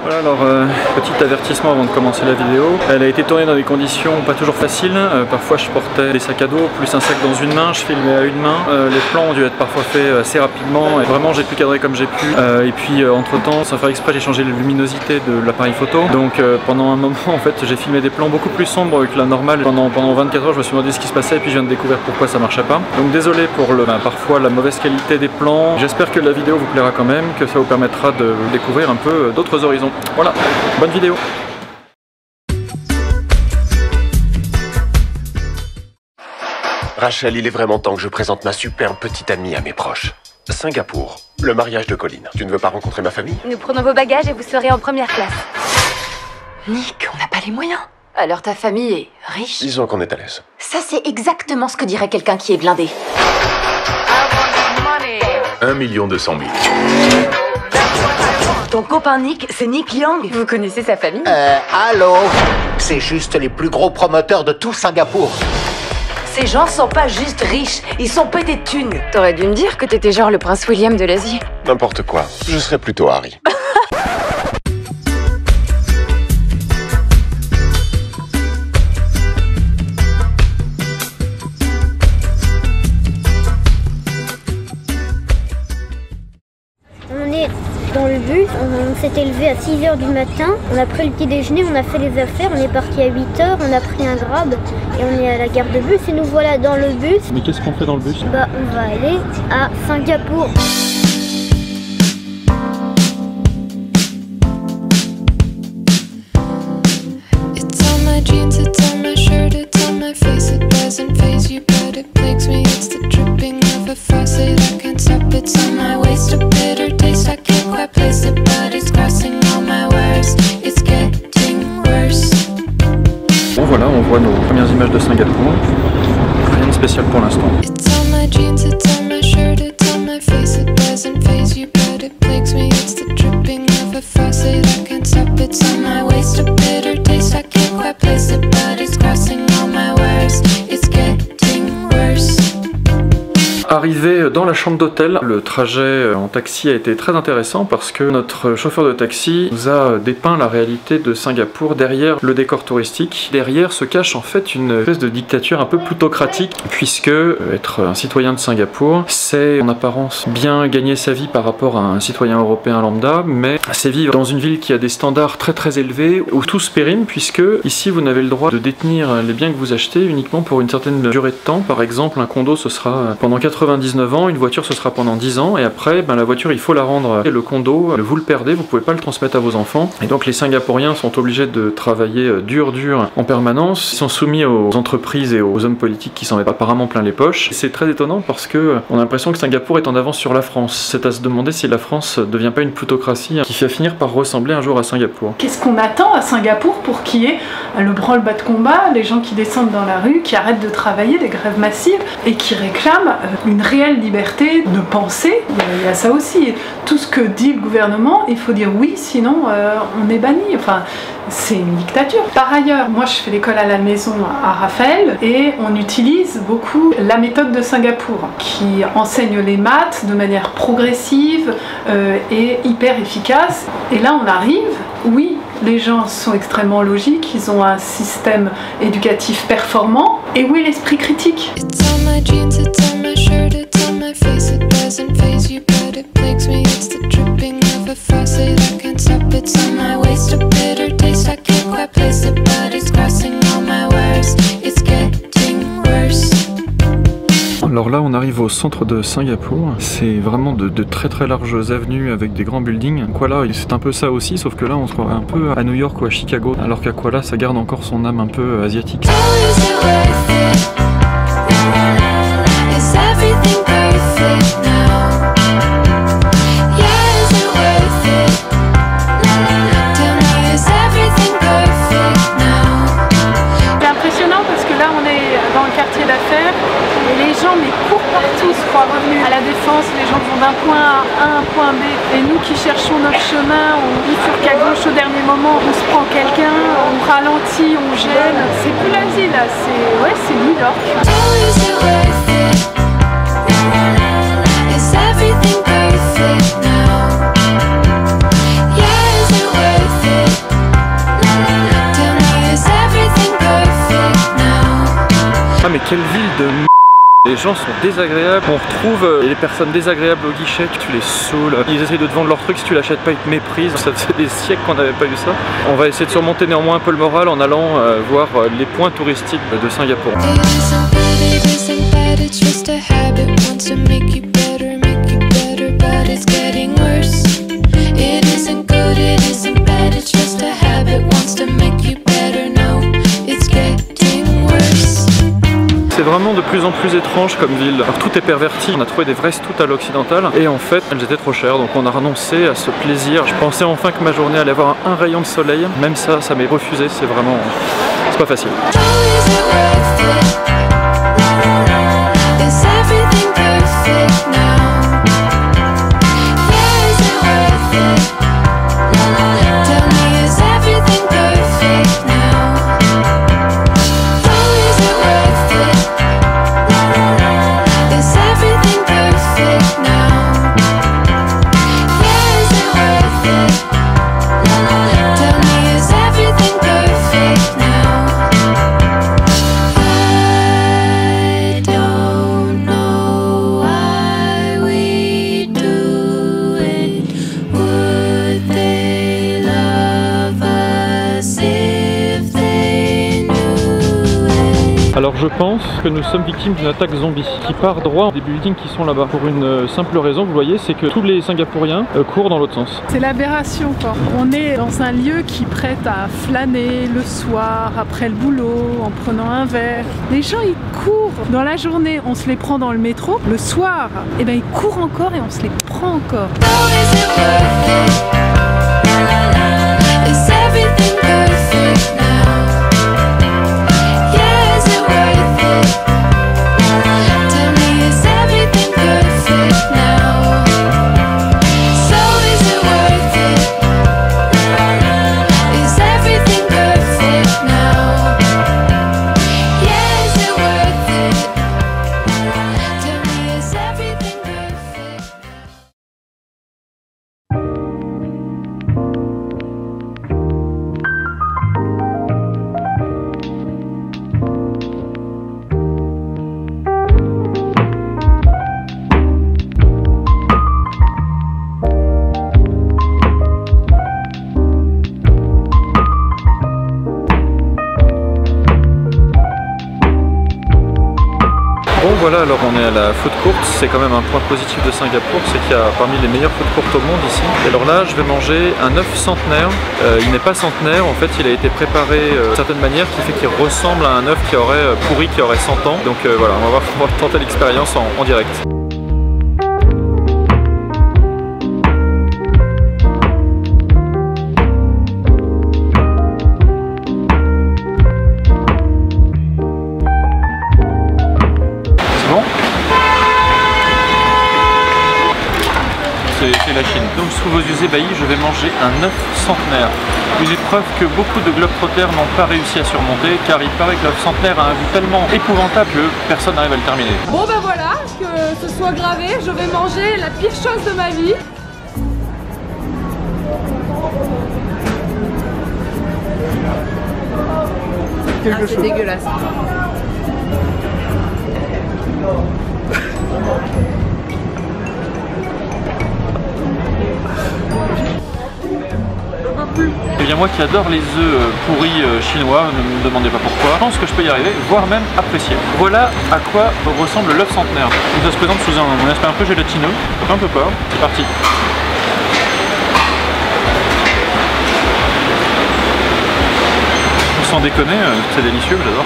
Voilà, alors petit avertissement avant de commencer la vidéo. Elle a été tournée dans des conditions pas toujours faciles. Parfois je portais des sacs à dos plus un sac dans une main, je filmais à une main. Les plans ont dû être parfois faits assez rapidement et vraiment j'ai pu cadrer comme j'ai pu. Et puis entre temps, sans faire exprès, j'ai changé la luminosité de l'appareil photo. Donc pendant un moment en fait j'ai filmé des plans beaucoup plus sombres que la normale. Pendant 24 heures je me suis demandé ce qui se passait et puis je viens de découvrir pourquoi ça marchait pas. Donc désolé pour parfois la mauvaise qualité des plans. J'espère que la vidéo vous plaira quand même, que ça vous permettra de découvrir un peu d'autres horizons. Voilà, bonne vidéo. Rachel, il est vraiment temps que je présente ma superbe petite amie à mes proches. Singapour, le mariage de Colline. Tu ne veux pas rencontrer ma famille? Nous prenons vos bagages et vous serez en première classe. Nick, on n'a pas les moyens. Alors ta famille est riche? Disons qu'on est à l'aise. Ça, c'est exactement ce que dirait quelqu'un qui est blindé. 1 200 000. Ton copain Nick, c'est Nick Young. Vous connaissez sa famille? Allô? C'est juste les plus gros promoteurs de tout Singapour. Ces gens sont pas juste riches, ils sont pétés de thunes. T'aurais dû me dire que t'étais genre le prince William de l'Asie. N'importe quoi, je serais plutôt Harry. On est dans le bus, on s'était levé à 6 h du matin, on a pris le petit déjeuner, on a fait les affaires, on est parti à 8 h, on a pris un grab et on est à la gare de bus et nous voilà dans le bus. Mais qu'est-ce qu'on fait dans le bus? Bah on va aller à Singapour. Bon voilà, on voit nos premières images de Singapour. Rien de spécial pour l'instant. Arrivé dans la chambre d'hôtel, le trajet en taxi a été très intéressant parce que notre chauffeur de taxi nous a dépeint la réalité de Singapour derrière le décor touristique. Derrière se cache en fait une espèce de dictature un peu plutocratique puisque être un citoyen de Singapour, c'est en apparence bien gagner sa vie par rapport à un citoyen européen lambda, mais c'est vivre dans une ville qui a des standards très élevés où tout se périme puisque ici vous n'avez le droit de détenir les biens que vous achetez uniquement pour une certaine durée de temps. Par exemple, un condo ce sera pendant 99 ans, une voiture ce sera pendant 10 ans et après la voiture il faut la rendre et le condo vous le perdez, vous pouvez pas le transmettre à vos enfants et donc les Singapouriens sont obligés de travailler dur en permanence, ils sont soumis aux entreprises et aux hommes politiques qui s'en mettent apparemment plein les poches. C'est très étonnant parce que on a l'impression que Singapour est en avance sur la France. C'est à se demander si la France ne devient pas une plutocratie qui va finir par ressembler un jour à Singapour. Qu'est-ce qu'on attend à Singapour pour qu'il y ait le branle-bas de combat, les gens qui descendent dans la rue, qui arrêtent de travailler, des grèves massives et qui réclament une réelle liberté de penser? Il y a ça aussi. Tout ce que dit le gouvernement, il faut dire oui, sinon on est banni. Enfin, c'est une dictature. Par ailleurs, moi je fais l'école à la maison à Raphaël et on utilise beaucoup la méthode de Singapour qui enseigne les maths de manière progressive et hyper efficace. Et là on arrive, oui, les gens sont extrêmement logiques, ils ont un système éducatif performant et oui, l'esprit critique. Alors là on arrive au centre de Singapour, c'est vraiment de très larges avenues avec des grands buildings. Kuala c'est un peu ça aussi, sauf que là on se croirait un peu à New York ou à Chicago, alors qu'à Kuala ça garde encore son âme un peu asiatique. d'affaires et les gens courent partout, se croient revenus à la Défense, les gens vont d'un point A à un point B et nous qui cherchons notre chemin, on bifurque à gauche au dernier moment, on se prend quelqu'un, on ralentit, on gêne, c'est plus l'Asie là, c'est New York. Is everything perfect now? Yeah, is it worth it? quelle ville de m***. Les gens sont désagréables, on retrouve les personnes désagréables au guichet, tu les saoules, ils essayent de te vendre leur truc, si tu l'achètes pas ils te méprisent, ça faisait des siècles qu'on n'avait pas eu ça. On va essayer de surmonter néanmoins un peu le moral en allant voir les points touristiques de Singapour. C'est vraiment de plus en plus étrange comme ville. Alors, tout est perverti, on a trouvé des vrais stouts à l'occidental et en fait elles étaient trop chères donc on a renoncé à ce plaisir. Je pensais enfin que ma journée allait avoir un rayon de soleil, même ça m'est refusé, c'est vraiment... c'est pas facile. Alors je pense que nous sommes victimes d'une attaque zombie qui part droit des buildings qui sont là-bas. Pour une simple raison, vous voyez, c'est que tous les Singapouriens courent dans l'autre sens. C'est l'aberration quoi. On est dans un lieu qui prête à flâner le soir, après le boulot, en prenant un verre. Les gens ils courent dans la journée, on se les prend dans le métro. Le soir, eh ben, ils courent encore et on se les prend encore. Voilà, alors on est à la food court, c'est quand même un point positif de Singapour, c'est qu'il y a parmi les meilleures food courts au monde ici. Et alors là, je vais manger un œuf centenaire, il n'est pas centenaire, en fait il a été préparé d'une certaine manière qui fait qu'il ressemble à un œuf qui aurait pourri, qui aurait 100 ans. Donc voilà, on va tenter l'expérience en direct. C'est la Chine. Donc sous vos yeux ébahis, je vais manger un œuf centenaire. Une épreuve que beaucoup de globetrotters n'ont pas réussi à surmonter, car il paraît que l'œuf centenaire a un goût tellement épouvantable que personne n'arrive à le terminer. Bon ben voilà, que ce soit gravé, je vais manger la pire chose de ma vie. C'est dégueulasse. Eh bien moi qui adore les œufs pourris chinois, ne me demandez pas pourquoi, je pense que je peux y arriver, voire même apprécier. Voilà à quoi ressemble l'œuf centenaire. Donc ça se présente sous un aspect un peu gélatineux, un peu peur, c'est parti. Sans déconner, c'est délicieux, j'adore.